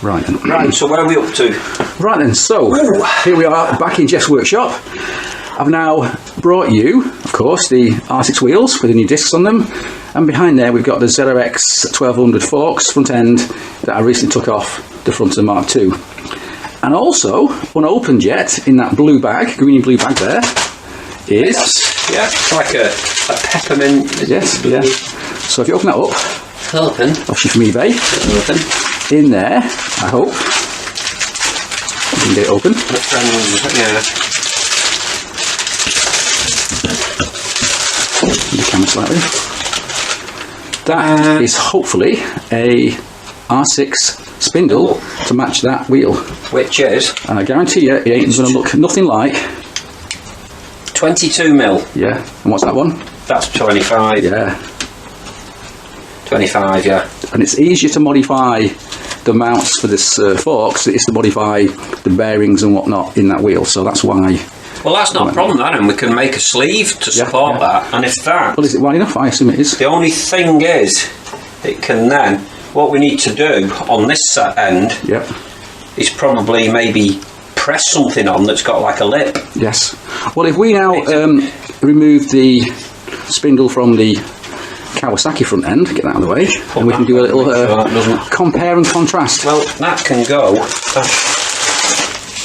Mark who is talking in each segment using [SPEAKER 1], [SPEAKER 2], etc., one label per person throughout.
[SPEAKER 1] Right then.
[SPEAKER 2] Right, so where are we up to?
[SPEAKER 1] Right then, so here we are back in Jeff's workshop. I've now brought you, of course, the R6 wheels with the new discs on them, and behind there we've got the ZXR1200 forks front end that I recently took off the front of the Mark II. And also, unopened yet, in that blue bag, green and blue bag there, is...
[SPEAKER 2] Yeah, it's like a peppermint.
[SPEAKER 1] Yes, yeah. So if you open that up,
[SPEAKER 2] open.
[SPEAKER 1] Obviously from eBay,
[SPEAKER 2] Open.
[SPEAKER 1] in there, I hope, you can get it open.
[SPEAKER 2] Yeah.
[SPEAKER 1] The camera slightly. That is hopefully a R6 spindle to match that wheel.
[SPEAKER 2] Which is?
[SPEAKER 1] And I guarantee you, it ain't going to look nothing like
[SPEAKER 2] 22 mil.
[SPEAKER 1] Yeah. And what's that one?
[SPEAKER 2] That's 25.
[SPEAKER 1] Yeah.
[SPEAKER 2] 25, yeah.
[SPEAKER 1] And it's easier to modify the mounts for this forks than it is to modify the bearings and whatnot in that wheel. So that's why.
[SPEAKER 2] Well, that's not a problem then, and we can make a sleeve to support that. And if that...
[SPEAKER 1] Well, is it wide enough? I assume it is.
[SPEAKER 2] The only thing is, it can then... What we need to do on this set end is probably maybe press something on that's got like a lip.
[SPEAKER 1] Yes. Well, if we now remove the spindle from the Kawasaki front end, get that out of the way, and we can do a little compare and contrast.
[SPEAKER 2] Well, that can go.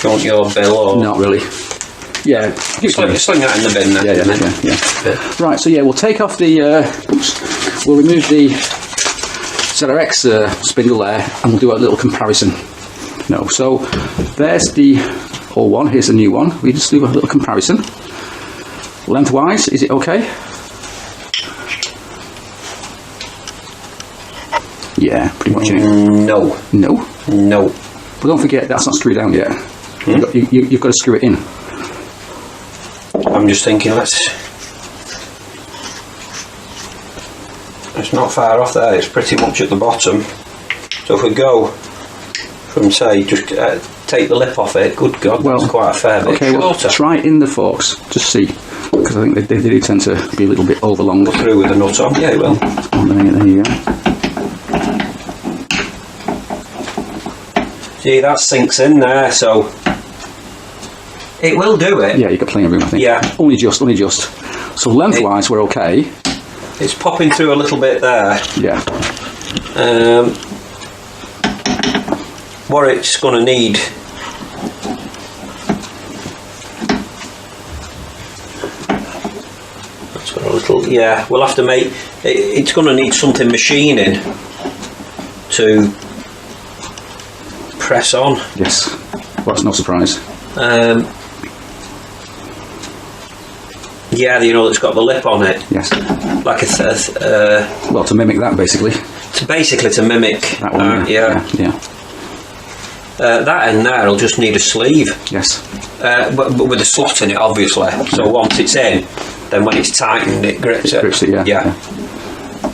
[SPEAKER 2] Do you want your bill or...
[SPEAKER 1] Not really. Yeah.
[SPEAKER 2] Sling that in the bin then.
[SPEAKER 1] Yeah. Right, so yeah, we'll take off the... we'll remove the ZRX spindle there, and we'll do a little comparison. No, so there's the old one, here's the new one. We just do a little comparison. Lengthwise, is it okay? Yeah, pretty much.
[SPEAKER 2] No.
[SPEAKER 1] No?
[SPEAKER 2] No.
[SPEAKER 1] But don't forget, that's not screwed down yet. You've got to screw it in.
[SPEAKER 2] I'm just thinking, it's not far off there, it's pretty much at the bottom. So if we go from, say, just take the lip off it, good God, well, that's quite a fair bit shorter.
[SPEAKER 1] Well, try it in the forks, just see. Because I think they do tend to be a little bit overlong.
[SPEAKER 2] Go through with the nut on, yeah, it will.
[SPEAKER 1] There you go.
[SPEAKER 2] See, that sinks in there, so it will do it.
[SPEAKER 1] Yeah, you've got plenty of room, I think.
[SPEAKER 2] Yeah.
[SPEAKER 1] Only just. So lengthwise, we're okay.
[SPEAKER 2] It's popping through a little bit there.
[SPEAKER 1] Yeah.
[SPEAKER 2] What it's going to need... That's got a little... Yeah, we'll have to make... It's going to need something machining to press on.
[SPEAKER 1] Yes. Well, that's no surprise.
[SPEAKER 2] Yeah, you know, it's got the lip on it.
[SPEAKER 1] Yes.
[SPEAKER 2] Like
[SPEAKER 1] well, to mimic that, basically.
[SPEAKER 2] To mimic
[SPEAKER 1] that one. Yeah.
[SPEAKER 2] That end there will just need a sleeve.
[SPEAKER 1] Yes.
[SPEAKER 2] But with a slot in it, obviously. So once it's in, then when it's tightened, it grips it.
[SPEAKER 1] Grips it, yeah.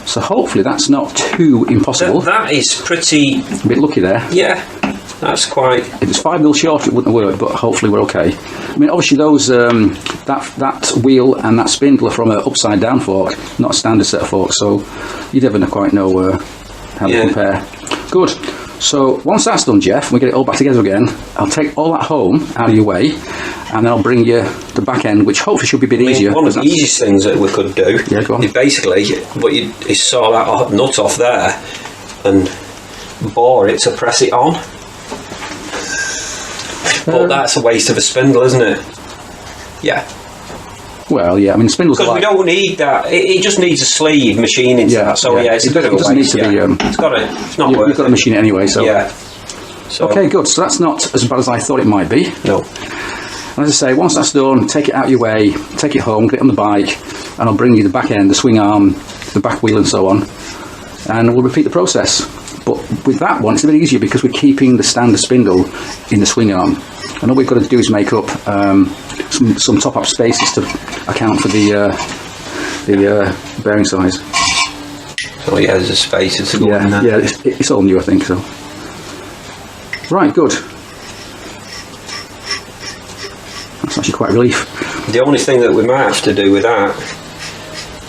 [SPEAKER 1] So hopefully that's not too impossible.
[SPEAKER 2] That is pretty...
[SPEAKER 1] A bit lucky there.
[SPEAKER 2] Yeah. That's quite...
[SPEAKER 1] If it's 5 mil short, it wouldn't work, but hopefully we're okay. I mean, obviously those that wheel and that spindle are from an upside down fork, not a standard set of forks, so you never quite know how they compare. Good. So once that's done, Jeff, we get it all back together again. I'll take all that home out of your way, and then I'll bring you the back end, which hopefully should be a bit easier.
[SPEAKER 2] One of the easiest things that we could do is basically, is saw that nut off there and bore it to press it on. But that's a waste of a spindle, isn't it? Yeah.
[SPEAKER 1] Well, yeah, I mean, spindles
[SPEAKER 2] because we don't need that. It just needs a sleeve machining to that. So it's a bit of a waste. It's not worth it.
[SPEAKER 1] You've got to machine it anyway, so.
[SPEAKER 2] Yeah. So.
[SPEAKER 1] Okay, good. So that's not as bad as I thought it might be.
[SPEAKER 2] No.
[SPEAKER 1] And as I say, once that's done, take it out of your way, take it home, get it on the bike, and I'll bring you the back end, the swing arm, the back wheel and so on. And we'll repeat the process. But with that one, it's a bit easier because we're keeping the standard spindle in the swing arm. And all we've got to do is make up some top-up spaces to account for the bearing size.
[SPEAKER 2] So yeah, there's a space to go in there.
[SPEAKER 1] Yeah, it's all new, I think. So. Right, good. That's actually quite a relief.
[SPEAKER 2] The only thing that we might have to do with that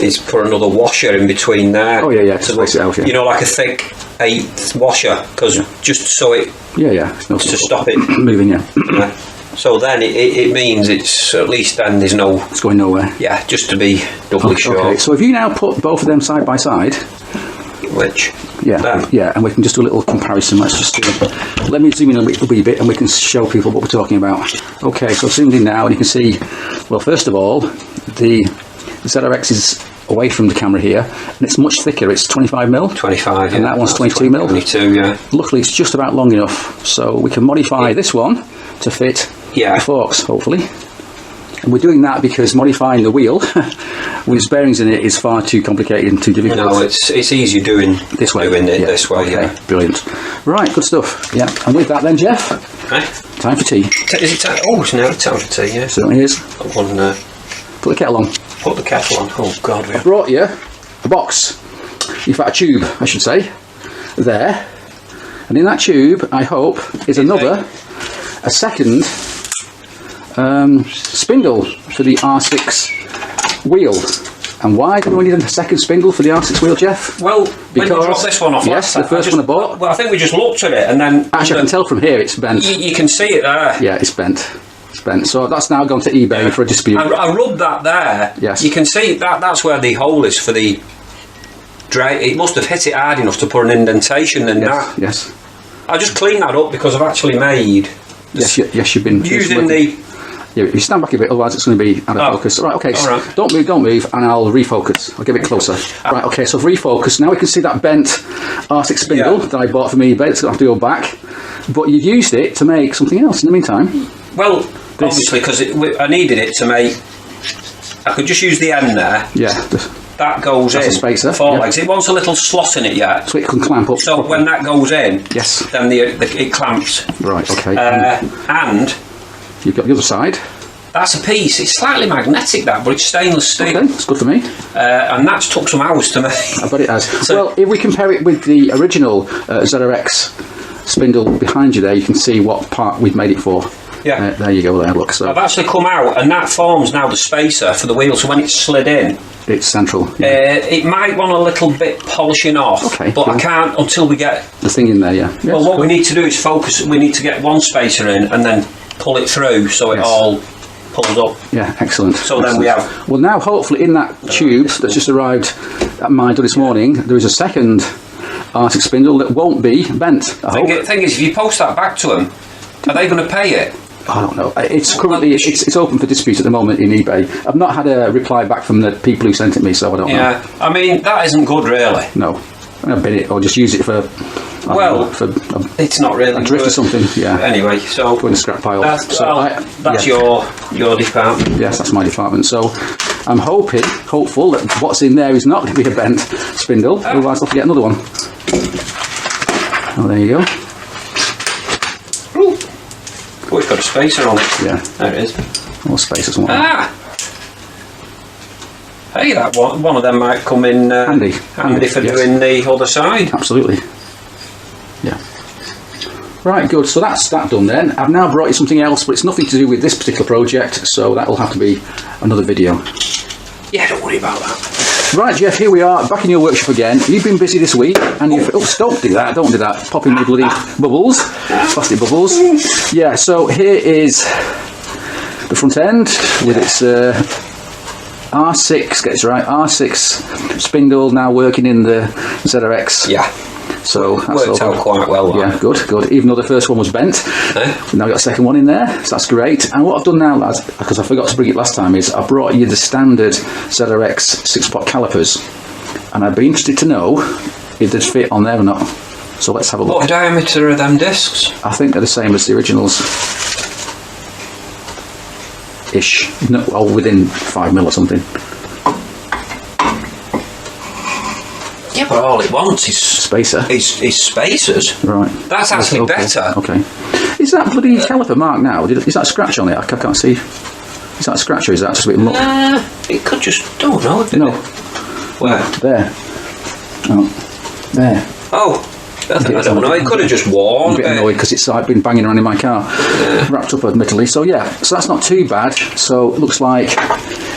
[SPEAKER 2] is put another washer in between there.
[SPEAKER 1] Oh yeah, to space it out. Yeah.
[SPEAKER 2] You know, like a thick 1/8 washer, because just so it
[SPEAKER 1] no
[SPEAKER 2] to stop it
[SPEAKER 1] moving.
[SPEAKER 2] Yeah. So then it means it's at least then there's no.
[SPEAKER 1] It's going nowhere.
[SPEAKER 2] Yeah, just to be doubly sure.
[SPEAKER 1] Okay. So if you now put both of them side by side.
[SPEAKER 2] Which?
[SPEAKER 1] Yeah,
[SPEAKER 2] them.
[SPEAKER 1] yeah, and we can just do a little comparison. Let's just let me zoom in a wee bit, and we can show people what we're talking about. Okay, so I've zoomed in now, and you can see. Well, first of all, the ZRX is away from the camera here, and it's much thicker. It's 25mm.
[SPEAKER 2] 25, yeah.
[SPEAKER 1] And that one's 22mm.
[SPEAKER 2] 22, yeah.
[SPEAKER 1] Luckily, it's just about long enough, so we can modify this one to fit the forks, hopefully. And we're doing that because modifying the wheel with bearings in it is far too complicated and too difficult.
[SPEAKER 2] No, it's easy doing
[SPEAKER 1] this way.
[SPEAKER 2] This way,
[SPEAKER 1] okay, brilliant. Right, good stuff. Yeah, and with that then, Jeff, time for tea.
[SPEAKER 2] Is it time? Oh, it's now time for tea, yeah.
[SPEAKER 1] Certainly is.
[SPEAKER 2] Put
[SPEAKER 1] the kettle on.
[SPEAKER 2] Put the kettle on. Oh, God.
[SPEAKER 1] I brought you a box. In fact, a tube, I should say. There. And in that tube, I hope, is a second spindle for the R6 wheel. And why do we need a second spindle for the R6 wheel, Jeff?
[SPEAKER 2] Well, because when we dropped this one off last time,
[SPEAKER 1] the first one I bought.
[SPEAKER 2] Well, I think we just looked at it and then...
[SPEAKER 1] Actually, I can tell from here it's bent.
[SPEAKER 2] You can see it there.
[SPEAKER 1] Yeah, it's bent. It's bent. So that's now gone to eBay for a dispute.
[SPEAKER 2] I rubbed that there.
[SPEAKER 1] Yes.
[SPEAKER 2] You can see that's where the hole is for the... It must have hit it hard enough to put an indentation in that.
[SPEAKER 1] Yes.
[SPEAKER 2] I just cleaned that up because I've actually made...
[SPEAKER 1] Yes, you've been...
[SPEAKER 2] Using the...
[SPEAKER 1] Yeah, you stand back a bit, otherwise it's going to be out of focus. Right, okay, so don't move, and I'll refocus. I'll get it closer. Right, okay, so I've refocused. Now we can see that bent R6 spindle that I bought from eBay. It's going to have to go back. But you've used it to make something else in the meantime.
[SPEAKER 2] Well, obviously, because I needed it to make... I could just use the end there.
[SPEAKER 1] Yeah.
[SPEAKER 2] That goes in.
[SPEAKER 1] A spacer.
[SPEAKER 2] Four legs. It wants a little slot in it yet.
[SPEAKER 1] So it can clamp up.
[SPEAKER 2] So when that goes in, then it clamps.
[SPEAKER 1] Right, okay.
[SPEAKER 2] And...
[SPEAKER 1] You've got the other side.
[SPEAKER 2] That's a piece. It's slightly magnetic, that, but it's stainless steel.
[SPEAKER 1] Okay, that's good for me.
[SPEAKER 2] And that's took some hours to make.
[SPEAKER 1] I bet it has. So, well, if we compare it with the original ZRX spindle behind you there, you can see what part we've made it for.
[SPEAKER 2] Yeah.
[SPEAKER 1] There you go, there, look. So
[SPEAKER 2] I've actually come out, and that forms now the spacer for the wheel, so when it's slid in...
[SPEAKER 1] It's central.
[SPEAKER 2] It might want a little bit polishing off, but I can't until we get...
[SPEAKER 1] The thing in there, yeah.
[SPEAKER 2] Well, what we need to do is focus. We need to get one spacer in, and then pull it through, so it all... pulls up.
[SPEAKER 1] Yeah, excellent.
[SPEAKER 2] So then we have...
[SPEAKER 1] Well, now hopefully in that tube that's just arrived at my door this morning, there is a second R6 spindle that won't be bent.
[SPEAKER 2] Thing is, if you post that back to them, are they going to pay it?
[SPEAKER 1] I don't know. It's currently it's open for dispute at the moment in eBay. I've not had a reply back from the people who sent it me, so I don't know.
[SPEAKER 2] Yeah, I mean that isn't good, really.
[SPEAKER 1] No, I'll bin it or just use it for.
[SPEAKER 2] It's not really
[SPEAKER 1] a drift or something. Yeah.
[SPEAKER 2] Anyway, so
[SPEAKER 1] go in the scrap pile.
[SPEAKER 2] That's your department.
[SPEAKER 1] Yes, that's my department. So I'm hopeful that what's in there is not going to be a bent spindle. Otherwise, I'll have to get another one. Oh, there you go.
[SPEAKER 2] Oh, it's got a spacer on it.
[SPEAKER 1] Yeah.
[SPEAKER 2] There it is.
[SPEAKER 1] More spacers.
[SPEAKER 2] Hey, that one of them might come in handy for doing the other side.
[SPEAKER 1] Absolutely. Yeah. Right, good. So that's that done then. I've now brought you something else, but it's nothing to do with this particular project, so that will have to be another video.
[SPEAKER 2] Yeah, don't worry about that.
[SPEAKER 1] Right, Jeff, here we are, back in your workshop again. You've been busy this week, and you've... Oh, don't do that. Popping me bloody bubbles. Plastic bubbles. Yeah, so here is the front end with its R6, get it right, R6 spindle now working in the ZRX.
[SPEAKER 2] Yeah.
[SPEAKER 1] So
[SPEAKER 2] that's worked out quite well.
[SPEAKER 1] Yeah, good. Even though the first one was bent, we've now got a second one in there, so that's great. And what I've done now, lads, because I forgot to bring it last time, is I brought you the standard ZRX 6-pot calipers, and I'd be interested to know if they'd fit on there or not. So let's have a look.
[SPEAKER 2] What diameter are them discs?
[SPEAKER 1] I think they're the same as the originals. Ish. No, within 5mm or something.
[SPEAKER 2] Yeah, but all it wants is
[SPEAKER 1] spacer.
[SPEAKER 2] Is spacers.
[SPEAKER 1] Right.
[SPEAKER 2] That's actually better.
[SPEAKER 1] Okay. Is that bloody caliper mark now? Is that a scratch on it? I can't see. Is that a scratch or is that just a bit muck?
[SPEAKER 2] It could just... Don't know.
[SPEAKER 1] No.
[SPEAKER 2] Where?
[SPEAKER 1] There. Oh. There.
[SPEAKER 2] Oh. I don't know. It could have just worn.
[SPEAKER 1] I'm a bit annoyed because it's like been banging around in my car, wrapped up admittedly. So yeah, so that's not too bad. So it looks like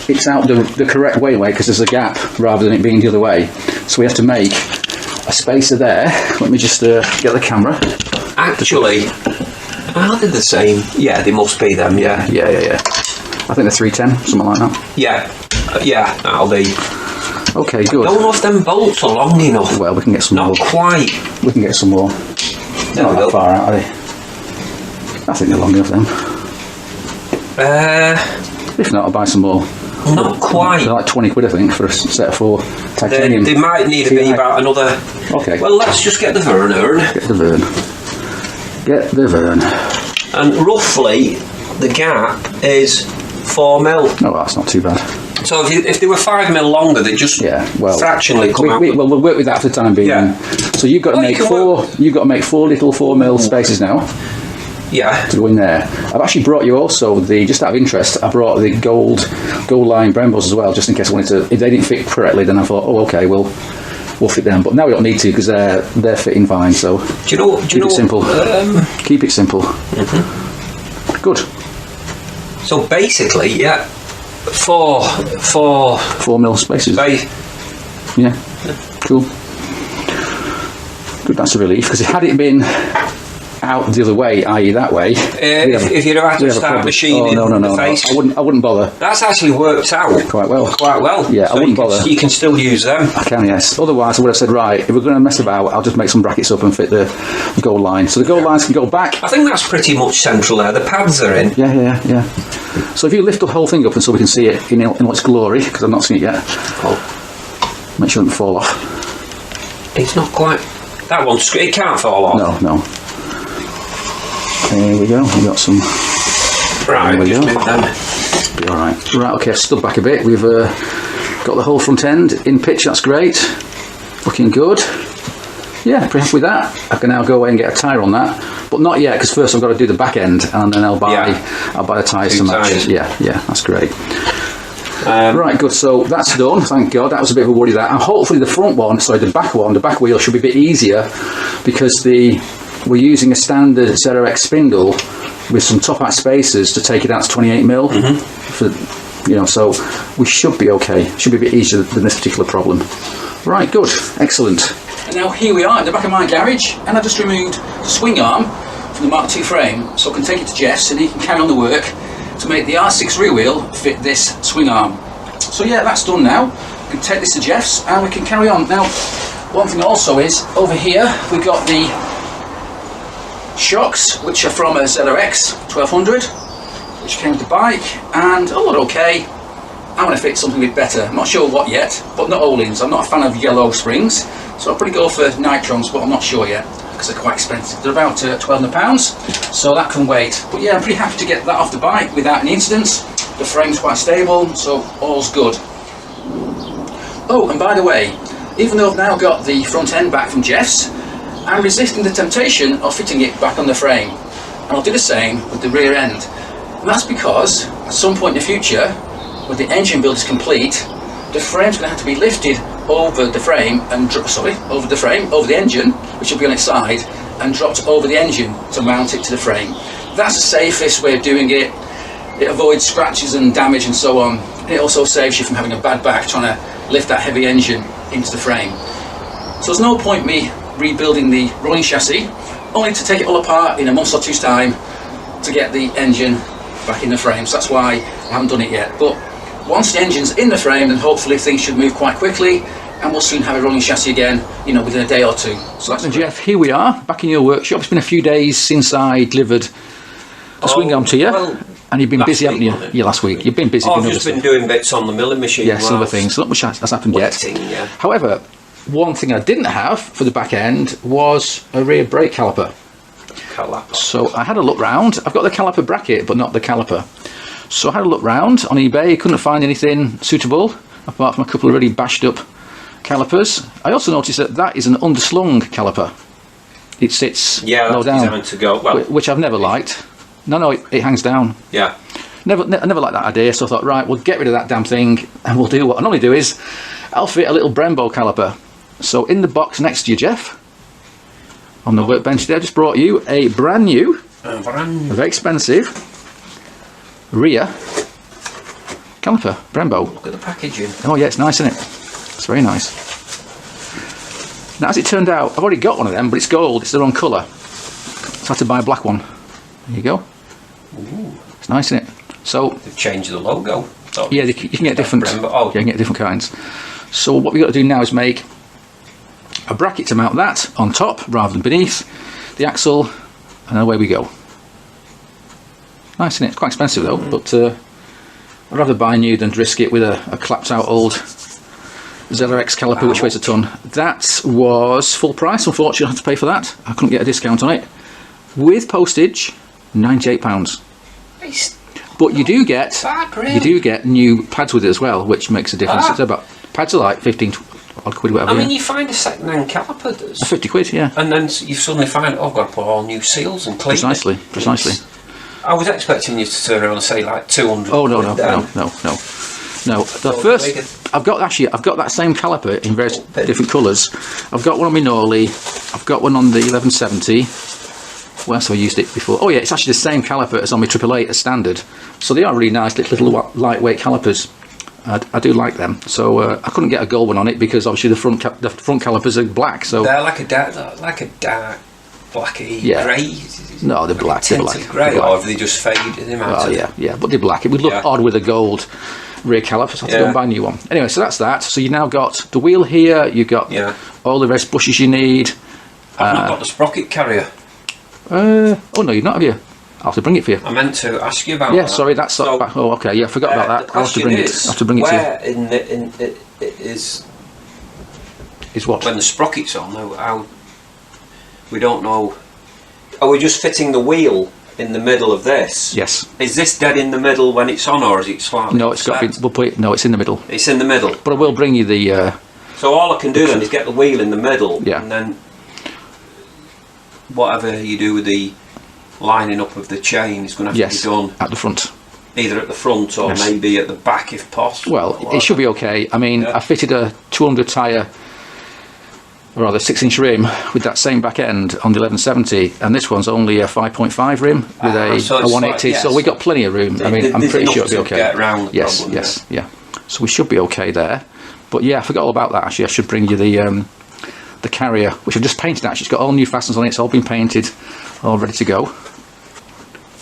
[SPEAKER 1] it's out the correct way because there's a gap rather than it being the other way. So we have to make a spacer there. Let me just get the camera.
[SPEAKER 2] Actually, are they the same? Yeah, they must be them. Yeah.
[SPEAKER 1] I think they're 310, something like that.
[SPEAKER 2] Yeah, that'll be.
[SPEAKER 1] Okay, good.
[SPEAKER 2] Don't know if them bolts are long enough.
[SPEAKER 1] Well, we can get some more.
[SPEAKER 2] Not quite.
[SPEAKER 1] We can get some more.
[SPEAKER 2] There
[SPEAKER 1] Not
[SPEAKER 2] we
[SPEAKER 1] that
[SPEAKER 2] go.
[SPEAKER 1] far out, are they? I think they're long enough then. If not, I'll buy some more.
[SPEAKER 2] Not quite.
[SPEAKER 1] They're like 20 quid, I think, for a set of 4 titanium.
[SPEAKER 2] They might need to be about another.
[SPEAKER 1] Okay.
[SPEAKER 2] Well, let's just get the Vern.
[SPEAKER 1] Get the Vern. Get the Vern.
[SPEAKER 2] And roughly, the gap is 4 mil.
[SPEAKER 1] Oh, that's not too bad.
[SPEAKER 2] So if they were 5 mil longer, they just fractionally come out.
[SPEAKER 1] We'll work with that for the time being.
[SPEAKER 2] Yeah.
[SPEAKER 1] So you've got to make 4. You've got to make 4 little 4 mil spaces now.
[SPEAKER 2] Yeah.
[SPEAKER 1] To go in there. I've actually brought you also just out of interest. I brought the gold line Brembos as well, just in case I wanted to. If they didn't fit correctly, then I thought, oh, okay, we'll fit them. But now we don't need to because they're fitting fine. So
[SPEAKER 2] keep it
[SPEAKER 1] simple. Keep it simple. Good.
[SPEAKER 2] So basically, yeah, 4
[SPEAKER 1] mil spaces. Yeah. Cool. Good. That's a relief because had it been out the other way, i.e. that way,
[SPEAKER 2] if you'd have had to start machining
[SPEAKER 1] no,
[SPEAKER 2] face,
[SPEAKER 1] I wouldn't bother.
[SPEAKER 2] That's actually worked out
[SPEAKER 1] quite well. Yeah,
[SPEAKER 2] so
[SPEAKER 1] I wouldn't bother.
[SPEAKER 2] You can still use them.
[SPEAKER 1] I can, yes. Otherwise, I would have said, right, if we're going to mess about, I'll just make some brackets up and fit the gold line. So the gold lines can go back.
[SPEAKER 2] I think that's pretty much central there. The pads are in.
[SPEAKER 1] Yeah. So if you lift the whole thing up and so we can see it in all its glory, because I've not seen it yet.
[SPEAKER 2] Oh.
[SPEAKER 1] Make sure it doesn't fall off.
[SPEAKER 2] It's not quite. That one, it can't fall off.
[SPEAKER 1] No. There we go. We got some.
[SPEAKER 2] Right,
[SPEAKER 1] there we
[SPEAKER 2] just
[SPEAKER 1] go.
[SPEAKER 2] move them.
[SPEAKER 1] Be all right. Right. Okay. I've stood back a bit. We've got the whole front end in pitch. That's great. Looking good. Yeah, pretty happy with that. I can now go away and get a tyre on that, but not yet because first I've got to do the back end and then I'll buy the tyres to match. Yeah, that's great. Right, good. So that's done. Thank God. That was a bit of a worry. That, and hopefully the back wheel should be a bit easier because we're using a standard ZX Spindle with some top hat spacers to take it out to 28 mil. So we should be okay. Should be a bit easier than this particular problem. Right, good, excellent. And now here we are at the back of my garage, and I've just removed the swing arm from the Mark II frame, so I can take it to Jeff's and he can carry on the work to make the R6 rear wheel fit this swing arm. So yeah, that's done now. We can take this to Jeff's and we can carry on. Now, one thing also is, over here we've got the shocks, which are from a ZXR1200, which came with the bike, and all are okay. I'm going to fit something a bit better. I'm not sure what yet, but not Ohlins. I'm not a fan of yellow springs, so I'll probably go for nitrons, but I'm not sure yet because they're quite expensive. They're about £1,200, so that can wait. But yeah, I'm pretty happy to get that off the bike without any incidents. The frame's quite stable, so all's good. Oh, and by the way, even though I've now got the front end back from Jeff's, I'm resisting the temptation of fitting it back on the frame. And I'll do the same with the rear end. And that's because at some point in the future, when the engine build is complete, the frame's going to have to be lifted over the frame and over the engine, which will be on its side, and dropped over the engine to mount it to the frame. That's the safest way of doing it. It avoids scratches and damage and so on. And it also saves you from having a bad back trying to lift that heavy engine into the frame. So there's no point me rebuilding the rolling chassis, only to take it all apart in a month or two's time to get the engine back in the frame. So that's why I haven't done it yet. But once the engine's in the frame, then hopefully things should move quite quickly and we'll soon have a rolling chassis again, within a day or two. So that's Jeff, here we are, back in your workshop. It's been a few days since I delivered the swing arm to you.
[SPEAKER 2] Well,
[SPEAKER 1] and you've been busy, haven't you? Yeah, last week. You've been busy.
[SPEAKER 2] I've just been doing bits on the milling machine.
[SPEAKER 1] Yes, other things. So not much has happened yet. However, one thing I didn't have for the back end was a rear brake caliper. So I had a look round. I've got the caliper bracket, but not the caliper. So I had a look round on eBay. Couldn't find anything suitable apart from a couple of really bashed up calipers. I also noticed that is an underslung caliper. It sits low down, designed to go, which I've never liked. No, it hangs down.
[SPEAKER 2] Yeah.
[SPEAKER 1] I never liked that idea, so I thought, right, we'll get rid of that damn thing and we'll do what I normally do is I'll fit a little Brembo caliper. So in the box next to you, Jeff, on the workbench there, I just brought you a brand new, very expensive rear caliper, Brembo.
[SPEAKER 2] Look at the packaging.
[SPEAKER 1] Oh yeah, it's nice, isn't it? It's very nice. Now, as it turned out, I've already got one of them, but it's gold. It's the wrong colour, so I had to buy a black one. There you go.
[SPEAKER 2] Ooh.
[SPEAKER 1] It's nice, isn't it? So
[SPEAKER 2] they've changed the logo. So
[SPEAKER 1] yeah, you can get different.
[SPEAKER 2] Oh.
[SPEAKER 1] Yeah, you can get different kinds. So what we've got to do now is make a bracket to mount that on top rather than beneath the axle, and away we go. Nice, isn't it? It's quite expensive though, but I'd rather buy new than risk it with a clapped out old ZRX caliper which weighs a ton. That was full price, unfortunately I had to pay for that. I couldn't get a discount on it. With postage, £98. But you do get new pads with it as well, which makes a difference. It's about, pads are like 15 odd quid, whatever.
[SPEAKER 2] I mean, you find a second-hand caliper that's
[SPEAKER 1] 50 quid, yeah.
[SPEAKER 2] And then you suddenly find, oh, I've got to put all new seals and clean
[SPEAKER 1] Precisely,
[SPEAKER 2] it.
[SPEAKER 1] precisely.
[SPEAKER 2] I was expecting you to turn around and say like 200.
[SPEAKER 1] Oh no. The first, I've got that same caliper in various different colours. I've got one on my Norley. I've got one on the 1170. Where else have I used it before? Oh yeah, it's actually the same caliper as on my 888 as standard. So they are really nice little lightweight calipers. I do like them. So I couldn't get a gold one on it because obviously the front calipers are black. So
[SPEAKER 2] they're like a dark blacky grey.
[SPEAKER 1] No, they're black. They're black.
[SPEAKER 2] Grey, or have they just faded them out?
[SPEAKER 1] Well, yeah, but they're black. It would look odd with a gold rear caliper, so I had to go and buy a new one. Anyway, so that's that. So you now got the wheel here. You've got all the rest bushes you need.
[SPEAKER 2] I've not got the sprocket carrier.
[SPEAKER 1] Oh no, you've not, have you? I'll have to bring it for you.
[SPEAKER 2] I meant to ask you about that.
[SPEAKER 1] Yeah, sorry, that's so, oh, okay, yeah, I forgot about that. I'll have to bring it. I'll have to bring it to you.
[SPEAKER 2] Where in it is
[SPEAKER 1] what?
[SPEAKER 2] When the sprocket's on, how we don't know. Are we just fitting the wheel in the middle of this?
[SPEAKER 1] Yes.
[SPEAKER 2] Is this dead in the middle when it's on, or is it slightly?
[SPEAKER 1] No, it's got to be. We'll put it. No, it's in the middle.
[SPEAKER 2] It's in the middle.
[SPEAKER 1] But I will bring you the.
[SPEAKER 2] So all I can do then is get the wheel in the middle,
[SPEAKER 1] yeah,
[SPEAKER 2] and then whatever you do with the lining up of the chain is going to have to be done
[SPEAKER 1] at the front.
[SPEAKER 2] Either at the front or maybe at the back if possible.
[SPEAKER 1] Well, it should be okay. I mean, I fitted a 200 tyre, or rather 6-inch rim with that same back end on the 1170, and this one's only a 5.5 rim with a 180. So we got plenty of room. I mean, I'm pretty sure it'll be okay.
[SPEAKER 2] Get around the problem,
[SPEAKER 1] yeah. So we should be okay there. But yeah, I forgot all about that. Actually, I should bring you the carrier, which I've just painted. Actually, it's got all new fasteners on it. It's all been painted, all ready to go.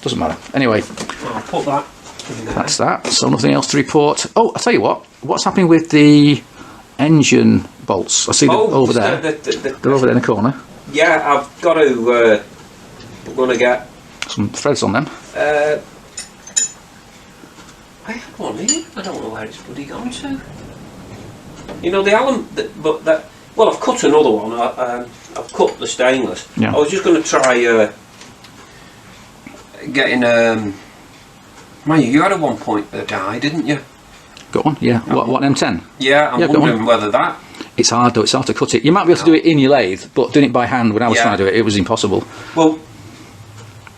[SPEAKER 1] Doesn't matter. Anyway,
[SPEAKER 2] I'll put that.
[SPEAKER 1] That's that. So nothing else to report. Oh, I'll tell you what. What's happening with the engine bolts? I see them over there. They're over there in the corner.
[SPEAKER 2] Yeah, I've got to. I'm going to get
[SPEAKER 1] some threads on them.
[SPEAKER 2] I had one here. I don't know where it's bloody gone to. You know the Allen, well, I've cut another one. I've cut the stainless.
[SPEAKER 1] Yeah.
[SPEAKER 2] I was just going to try getting. Man, you had a 1 point die, didn't you?
[SPEAKER 1] Got one, yeah. What M10?
[SPEAKER 2] Yeah, I'm wondering whether that.
[SPEAKER 1] It's hard though. It's hard to cut it. You might be able to do it in your lathe, but doing it by hand when I was trying to do it, it was impossible.
[SPEAKER 2] Well,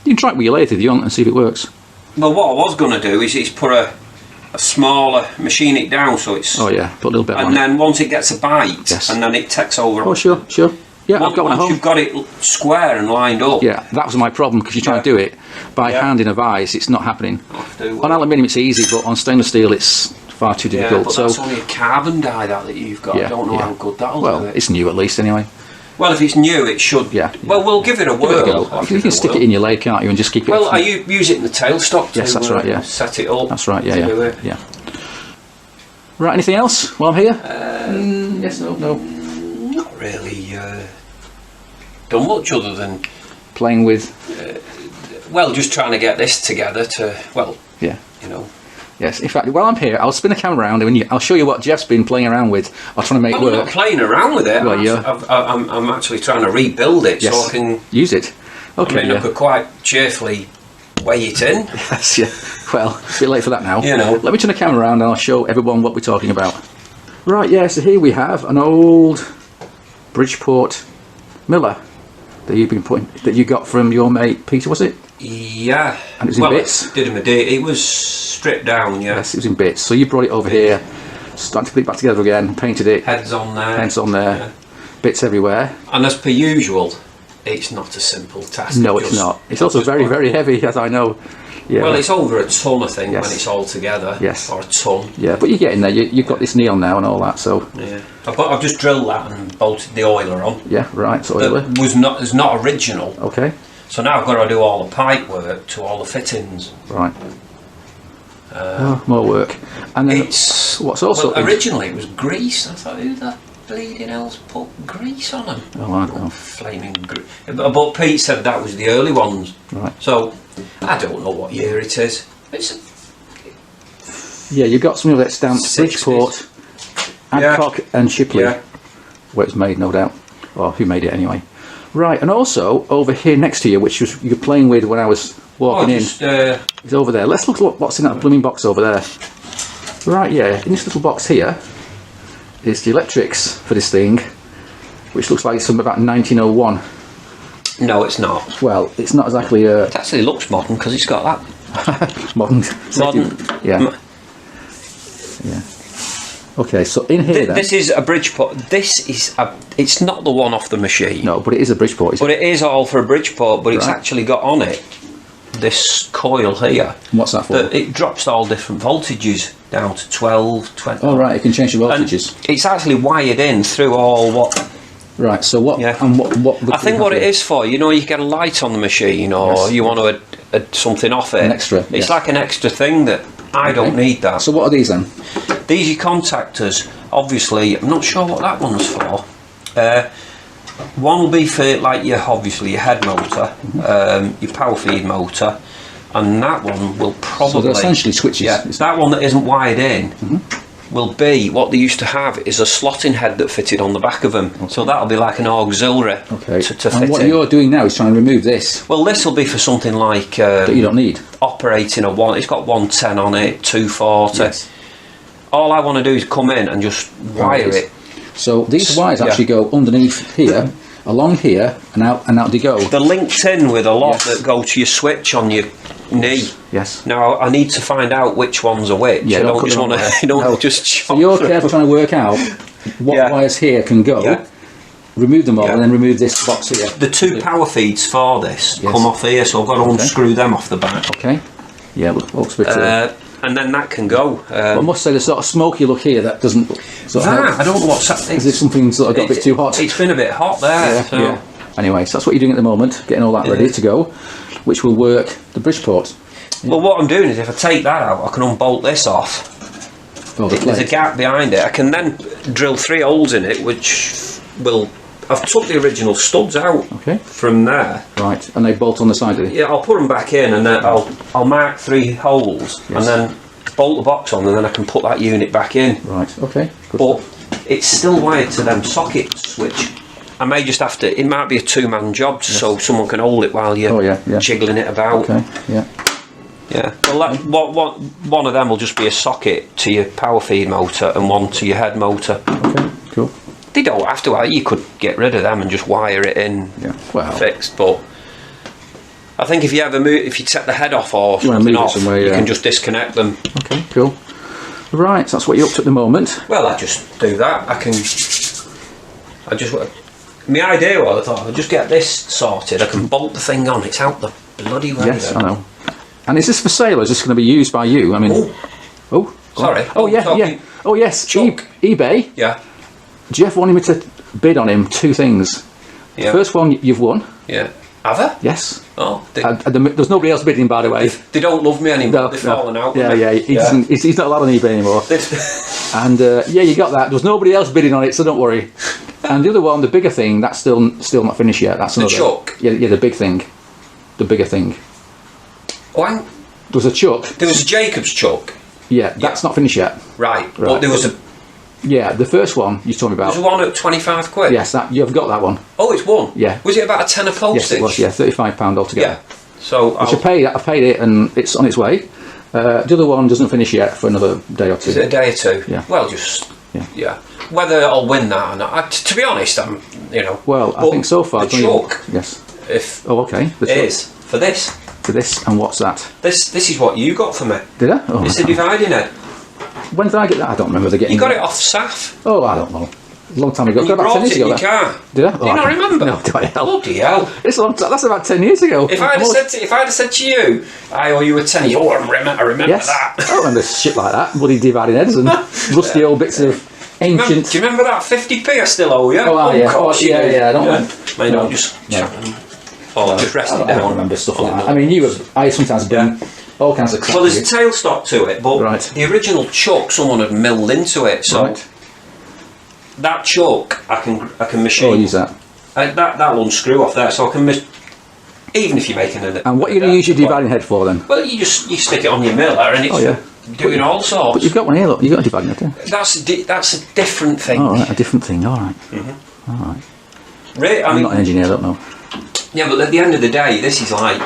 [SPEAKER 1] you can try it with your lathe if you want and see if it works.
[SPEAKER 2] Well, what I was going to do is put a smaller, machine it down so it's.
[SPEAKER 1] Oh yeah, put a little bit on it.
[SPEAKER 2] And then once it gets a bite, and then it takes over.
[SPEAKER 1] Oh sure. Yeah, I've got one at home.
[SPEAKER 2] Once you've got it square and lined up.
[SPEAKER 1] Yeah, that was my problem because you try to do it by hand in a vise, it's not happening. On aluminium it's easy, but on stainless steel it's far too difficult.
[SPEAKER 2] But that's only a carbon die that you've got. I don't know how good that'll do it.
[SPEAKER 1] Well, it's new at least anyway.
[SPEAKER 2] Well, if it's new, it should.
[SPEAKER 1] Yeah.
[SPEAKER 2] Well, we'll give it a whirl.
[SPEAKER 1] You can stick it in your lathe, can't you, and just keep it.
[SPEAKER 2] Well, you use it in the tailstock to
[SPEAKER 1] that's right, yeah.
[SPEAKER 2] set it up.
[SPEAKER 1] That's right, yeah. Right, anything else while I'm here? Yes, no.
[SPEAKER 2] Not really done much other than
[SPEAKER 1] playing with.
[SPEAKER 2] Well, just trying to get this together to. Well, you know.
[SPEAKER 1] Yes, in fact, while I'm here, I'll spin the camera around and I'll show you what Jeff's been playing around with or trying to make work.
[SPEAKER 2] I'm not playing around with it.
[SPEAKER 1] Well,
[SPEAKER 2] I'm actually trying to rebuild it so I can
[SPEAKER 1] use it. Okay,
[SPEAKER 2] I mean, I could quite cheerfully weigh it in.
[SPEAKER 1] Yes, yeah. Well, it's a bit late for that now.
[SPEAKER 2] You know.
[SPEAKER 1] Let me turn the camera around and I'll show everyone what we're talking about. Right, yeah, so here we have an old Bridgeport Miller that you got from your mate Peter, was it?
[SPEAKER 2] Yeah.
[SPEAKER 1] And it was in bits?
[SPEAKER 2] It was stripped down,
[SPEAKER 1] Yes, it was in bits. So you brought it over here, started to put it back together again, painted it.
[SPEAKER 2] Heads on there.
[SPEAKER 1] Bits everywhere.
[SPEAKER 2] And as per usual, it's not a simple task.
[SPEAKER 1] No, it's not. It's also very, very heavy, as I know. Yeah.
[SPEAKER 2] Well, it's over a ton, I think,
[SPEAKER 1] Yes.
[SPEAKER 2] when it's all together.
[SPEAKER 1] Yes.
[SPEAKER 2] Or a ton.
[SPEAKER 1] Yeah, but you're getting there. You've got this neon now and all that, so...
[SPEAKER 2] Yeah. I've just drilled that and bolted the oiler on.
[SPEAKER 1] Yeah, right, so oiler.
[SPEAKER 2] That is not original.
[SPEAKER 1] Okay.
[SPEAKER 2] So now I've got to do all the pipe work to all the fittings.
[SPEAKER 1] Right. More work. And then
[SPEAKER 2] It's...
[SPEAKER 1] what's also...
[SPEAKER 2] Well, originally it was grease. I thought, who the bleeding hell's put grease on them?
[SPEAKER 1] Oh, I don't know.
[SPEAKER 2] Flaming grease. But Pete said that was the early ones.
[SPEAKER 1] Right.
[SPEAKER 2] So, I don't know what year it is. It's
[SPEAKER 1] Yeah, you've got some of that stamped
[SPEAKER 2] 60s.
[SPEAKER 1] Bridgeport, Adcock and Shipley,
[SPEAKER 2] Yeah.
[SPEAKER 1] where it's made, no doubt. Or who made it anyway. Right, and also over here next to you, which was you were playing with when I was walking in, it's over there. Let's look at what's in that blooming box over there. Right, yeah, in this little box here is the electrics for this thing, which looks like it's from about 1901.
[SPEAKER 2] No, it's not.
[SPEAKER 1] Well, it's not exactly
[SPEAKER 2] It actually looks modern because it's got that
[SPEAKER 1] modern.
[SPEAKER 2] modern.
[SPEAKER 1] Yeah. Yeah. Okay, so in here then,
[SPEAKER 2] This is a Bridgeport. It's not the one off the machine.
[SPEAKER 1] no, but it is a Bridgeport.
[SPEAKER 2] But it is all for a Bridgeport. But it's
[SPEAKER 1] Right.
[SPEAKER 2] actually got on it this coil here.
[SPEAKER 1] What's that for?
[SPEAKER 2] That it drops all different voltages down to 12, 20.
[SPEAKER 1] Oh right, it can change the
[SPEAKER 2] And
[SPEAKER 1] voltages.
[SPEAKER 2] it's actually wired in through all what.
[SPEAKER 1] Right, so what?
[SPEAKER 2] Yeah.
[SPEAKER 1] And what?
[SPEAKER 2] I think what it is for, you get a light on the machine, or
[SPEAKER 1] Yes.
[SPEAKER 2] you want to add something off it.
[SPEAKER 1] An extra,
[SPEAKER 2] It's
[SPEAKER 1] yes.
[SPEAKER 2] like an extra thing that I don't need that.
[SPEAKER 1] So what are these then?
[SPEAKER 2] These are contactors. Obviously, I'm not sure what that one's for. One will be for like your head motor, your power feed motor, and that one will probably.
[SPEAKER 1] So they're essentially switches.
[SPEAKER 2] Yeah, that one that isn't wired in will be what they used to have is a slotting head that fitted on the back of them. So that'll be like an auxiliary
[SPEAKER 1] Okay.
[SPEAKER 2] to fit
[SPEAKER 1] And what
[SPEAKER 2] in.
[SPEAKER 1] you're doing now is trying to remove this
[SPEAKER 2] Well, this will be for something like
[SPEAKER 1] that you don't need.
[SPEAKER 2] operating a one. It's got 110 on it, 240.
[SPEAKER 1] Yes.
[SPEAKER 2] All I want to do is come in and just wire it.
[SPEAKER 1] So these wires
[SPEAKER 2] Yeah.
[SPEAKER 1] actually go underneath here, along here, and out they go.
[SPEAKER 2] They're linked in with a lot
[SPEAKER 1] Yes.
[SPEAKER 2] that go to your switch on your knee.
[SPEAKER 1] Yes.
[SPEAKER 2] Now I need to find out which ones are which.
[SPEAKER 1] Yeah,
[SPEAKER 2] I
[SPEAKER 1] don't
[SPEAKER 2] don't
[SPEAKER 1] put
[SPEAKER 2] just
[SPEAKER 1] them
[SPEAKER 2] want
[SPEAKER 1] on
[SPEAKER 2] to.
[SPEAKER 1] there.
[SPEAKER 2] You don't
[SPEAKER 1] No.
[SPEAKER 2] just.
[SPEAKER 1] So you're careful trying to work out what
[SPEAKER 2] Yeah.
[SPEAKER 1] wires here can go.
[SPEAKER 2] Yeah.
[SPEAKER 1] Remove them all,
[SPEAKER 2] Yeah.
[SPEAKER 1] and then remove this box here.
[SPEAKER 2] The two power feeds for this
[SPEAKER 1] Yes.
[SPEAKER 2] come off here, so I've got to
[SPEAKER 1] Okay.
[SPEAKER 2] unscrew them off the back.
[SPEAKER 1] Okay. Yeah, looks a bit.
[SPEAKER 2] And then that can go.
[SPEAKER 1] I must say, the sort of smoky look here that doesn't. Sort of help.
[SPEAKER 2] I don't know what's happening.
[SPEAKER 1] Is it something sort of got a bit too hot?
[SPEAKER 2] It's been a bit hot there.
[SPEAKER 1] Yeah,
[SPEAKER 2] so.
[SPEAKER 1] yeah. Anyway, so that's what you're doing at the moment, getting all that ready to go, which will work the Bridgeport.
[SPEAKER 2] Well, what I'm doing is if I take that out, I can unbolt this off.
[SPEAKER 1] Oh, the
[SPEAKER 2] There's a
[SPEAKER 1] plate.
[SPEAKER 2] gap behind it. I can then drill 3 holes in it, which will. I've took the original studs out
[SPEAKER 1] Okay.
[SPEAKER 2] from there.
[SPEAKER 1] Right, and they bolt on the side of it.
[SPEAKER 2] Yeah, I'll put them back in, and then I'll mark 3 holes,
[SPEAKER 1] Yes.
[SPEAKER 2] and then bolt the box on, and then I can put that unit back in.
[SPEAKER 1] Right. Okay. Good.
[SPEAKER 2] But it's still wired to them sockets, which I may just have to. It might be a 2-man job, so someone can hold it while you're
[SPEAKER 1] Oh, yeah, yeah.
[SPEAKER 2] jiggling it about.
[SPEAKER 1] Okay. Yeah.
[SPEAKER 2] Yeah. Well, one of them will just be a socket to your power feed motor, and one to your head motor.
[SPEAKER 1] Okay. Cool.
[SPEAKER 2] They don't have to. You could get rid of them and just wire it in,
[SPEAKER 1] Yeah. Well.
[SPEAKER 2] fixed. But I think if you ever move, if you take the head off or
[SPEAKER 1] You wanna
[SPEAKER 2] something
[SPEAKER 1] move it
[SPEAKER 2] off,
[SPEAKER 1] somewhere,
[SPEAKER 2] you
[SPEAKER 1] yeah.
[SPEAKER 2] can just disconnect them.
[SPEAKER 1] Okay. Cool. Right. So that's what you're up to at the moment.
[SPEAKER 2] Well, I just do that. My idea was, I thought, I'll just get this sorted. I can bolt the thing on. It's out the bloody way.
[SPEAKER 1] Yes,
[SPEAKER 2] then.
[SPEAKER 1] I know. And is this for sale, or is this going to be used by you? I mean.
[SPEAKER 2] Oh.
[SPEAKER 1] Oh.
[SPEAKER 2] Sorry.
[SPEAKER 1] Oh yeah.
[SPEAKER 2] talking-
[SPEAKER 1] Yeah. Oh yes.
[SPEAKER 2] Chuck.
[SPEAKER 1] eBay.
[SPEAKER 2] Yeah.
[SPEAKER 1] Jeff wanted me to bid on him 2 things.
[SPEAKER 2] Yeah.
[SPEAKER 1] First one you've won.
[SPEAKER 2] Yeah. Have I?
[SPEAKER 1] Yes.
[SPEAKER 2] Oh,
[SPEAKER 1] There's nobody else bidding, by the way.
[SPEAKER 2] they don't love me anymore.
[SPEAKER 1] No,
[SPEAKER 2] They've
[SPEAKER 1] no.
[SPEAKER 2] fallen out.
[SPEAKER 1] Yeah,
[SPEAKER 2] with me.
[SPEAKER 1] yeah. He's not allowed on eBay anymore. And yeah, you got that. There was nobody else bidding on it, so don't worry. And the other one, the bigger thing, that's still not finished yet. That's another.
[SPEAKER 2] chuck?
[SPEAKER 1] Yeah, the big thing. The bigger thing.
[SPEAKER 2] Oh,
[SPEAKER 1] There was a chuck.
[SPEAKER 2] there was a Jacob's chuck.
[SPEAKER 1] Yeah, that's not finished yet.
[SPEAKER 2] Right. But there was a
[SPEAKER 1] Yeah, the first one you told me about.
[SPEAKER 2] There's one at 25 quid.
[SPEAKER 1] Yes, that you've got that one.
[SPEAKER 2] Oh, it's one.
[SPEAKER 1] Yeah.
[SPEAKER 2] Was it about a tenner postage?
[SPEAKER 1] Yes, it was. Yeah, £35 altogether.
[SPEAKER 2] Yeah. So
[SPEAKER 1] Which I paid it, and it's on its way. The other one doesn't finish yet for another day or 2.
[SPEAKER 2] is it a day or 2?
[SPEAKER 1] Yeah.
[SPEAKER 2] Well, just
[SPEAKER 1] Yeah.
[SPEAKER 2] Whether I'll win that or not, to be honest, I'm
[SPEAKER 1] Well, I
[SPEAKER 2] but
[SPEAKER 1] think so far.
[SPEAKER 2] the chuck.
[SPEAKER 1] Yes.
[SPEAKER 2] If
[SPEAKER 1] Oh, okay. The
[SPEAKER 2] it
[SPEAKER 1] chuck.
[SPEAKER 2] is for this.
[SPEAKER 1] For this, and what's that?
[SPEAKER 2] This is what you got for me.
[SPEAKER 1] Did I? Oh,
[SPEAKER 2] It's a dividing head.
[SPEAKER 1] when did I get that? I don't remember the getting.
[SPEAKER 2] You got it off SAF.
[SPEAKER 1] Oh, I don't know. A long time ago.
[SPEAKER 2] And you
[SPEAKER 1] About
[SPEAKER 2] brought
[SPEAKER 1] 10 years
[SPEAKER 2] it in
[SPEAKER 1] ago.
[SPEAKER 2] your car.
[SPEAKER 1] Did I?
[SPEAKER 2] Do you not remember?
[SPEAKER 1] No, do I?
[SPEAKER 2] Bloody hell.
[SPEAKER 1] It's a long time. That's about 10 years ago.
[SPEAKER 2] If I'd have said to you, I owe you a tenner, oh, I remember
[SPEAKER 1] Yes.
[SPEAKER 2] that.
[SPEAKER 1] I don't remember shit like that. Bloody dividing heads and rusty old bits of ancient.
[SPEAKER 2] Do you remember that 50p I still owe you?
[SPEAKER 1] Oh, yeah.
[SPEAKER 2] Of course you do.
[SPEAKER 1] I don't know.
[SPEAKER 2] Mate,
[SPEAKER 1] No.
[SPEAKER 2] no, just
[SPEAKER 1] No.
[SPEAKER 2] just rest
[SPEAKER 1] I
[SPEAKER 2] it
[SPEAKER 1] don't
[SPEAKER 2] down.
[SPEAKER 1] remember stuff like
[SPEAKER 2] on
[SPEAKER 1] that.
[SPEAKER 2] the-
[SPEAKER 1] I mean, I sometimes done all kinds of crap.
[SPEAKER 2] Well, there's a
[SPEAKER 1] with
[SPEAKER 2] tailstock to it, but
[SPEAKER 1] Right.
[SPEAKER 2] the original chuck someone had milled into it,
[SPEAKER 1] it.
[SPEAKER 2] so
[SPEAKER 1] Right.
[SPEAKER 2] that chuck I can machine.
[SPEAKER 1] Oh, use that.
[SPEAKER 2] That'll unscrew off there, so I can even if you're making an.
[SPEAKER 1] And what are you going to use your dividing head for then?
[SPEAKER 2] Well, you stick it on your miller, and it's
[SPEAKER 1] Oh, yeah.
[SPEAKER 2] doing all sorts.
[SPEAKER 1] But you've got one here, look. You've got a dividing head, yeah.
[SPEAKER 2] That's a different thing.
[SPEAKER 1] All right, a different thing. All right. All right.
[SPEAKER 2] Really, I
[SPEAKER 1] I'm
[SPEAKER 2] mean,
[SPEAKER 1] not an engineer, I don't know.
[SPEAKER 2] yeah, but at the end of the day, this is like.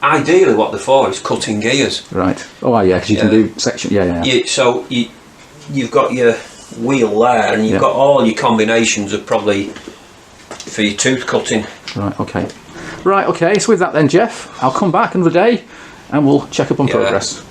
[SPEAKER 2] Ideally, what they're for is cutting gears.
[SPEAKER 1] Right. Oh, yeah, because you can do section. Yeah.
[SPEAKER 2] You've got your wheel there, and you've got all your combinations of probably for your tooth cutting.
[SPEAKER 1] Right. Okay. Right. Okay. So with that then, Jeff, I'll come back another day, and we'll check up on progress.